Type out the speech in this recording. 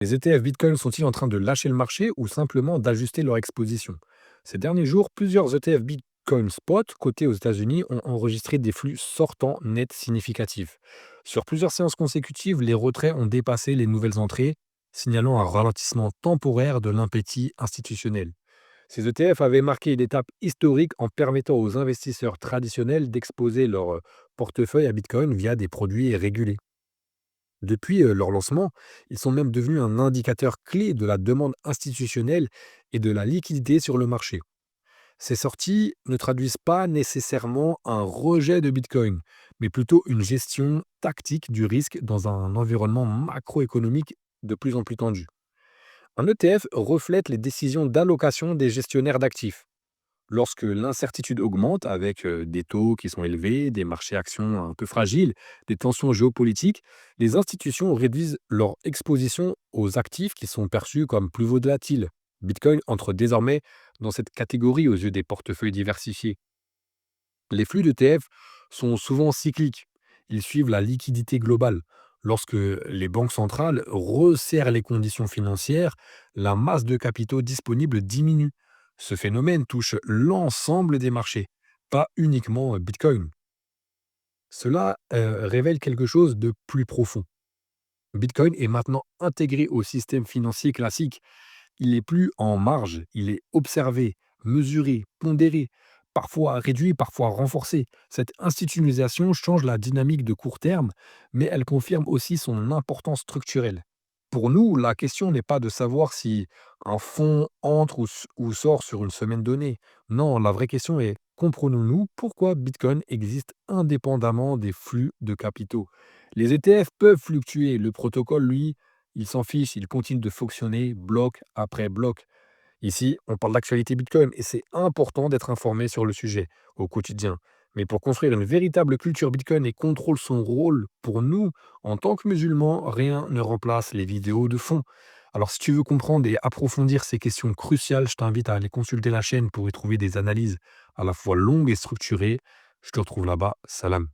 Les ETF Bitcoin sont-ils en train de lâcher le marché ou simplement d'ajuster leur exposition? Ces derniers jours, plusieurs ETF Bitcoin Spot cotés aux États-Unis ont enregistré des flux sortants nets significatifs. Sur plusieurs séances consécutives, les retraits ont dépassé les nouvelles entrées, signalant un ralentissement temporaire de l'impétit institutionnel. Ces ETF avaient marqué une étape historique en permettant aux investisseurs traditionnels d'exposer leur portefeuille à Bitcoin via des produits régulés. Depuis leur lancement, ils sont même devenus un indicateur clé de la demande institutionnelle et de la liquidité sur le marché. Ces sorties ne traduisent pas nécessairement un rejet de Bitcoin, mais plutôt une gestion tactique du risque dans un environnement macroéconomique de plus en plus tendu. Un ETF reflète les décisions d'allocation des gestionnaires d'actifs. Lorsque l'incertitude augmente avec des taux qui sont élevés, des marchés actions un peu fragiles, des tensions géopolitiques, les institutions réduisent leur exposition aux actifs qui sont perçus comme plus volatiles. Bitcoin entre désormais dans cette catégorie aux yeux des portefeuilles diversifiés. Les flux d'ETF sont souvent cycliques. Ils suivent la liquidité globale. Lorsque les banques centrales resserrent les conditions financières, la masse de capitaux disponibles diminue. Ce phénomène touche l'ensemble des marchés, pas uniquement Bitcoin. Cela révèle quelque chose de plus profond. Bitcoin est maintenant intégré au système financier classique. Il n'est plus en marge, il est observé, mesuré, pondéré, parfois réduit, parfois renforcé. Cette institutionnalisation change la dynamique de court terme, mais elle confirme aussi son importance structurelle. Pour nous, la question n'est pas de savoir si un fonds entre ou sort sur une semaine donnée. Non, la vraie question est, comprenons-nous pourquoi Bitcoin existe indépendamment des flux de capitaux? Les ETF peuvent fluctuer, le protocole, lui, il s'en fiche, il continue de fonctionner bloc après bloc. Ici, on parle d'actualité Bitcoin et c'est important d'être informé sur le sujet au quotidien. Mais pour construire une véritable culture Bitcoin et contrôle son rôle pour nous, en tant que musulmans, rien ne remplace les vidéos de fond. Alors si tu veux comprendre et approfondir ces questions cruciales, je t'invite à aller consulter la chaîne pour y trouver des analyses à la fois longues et structurées. Je te retrouve là-bas. Salam.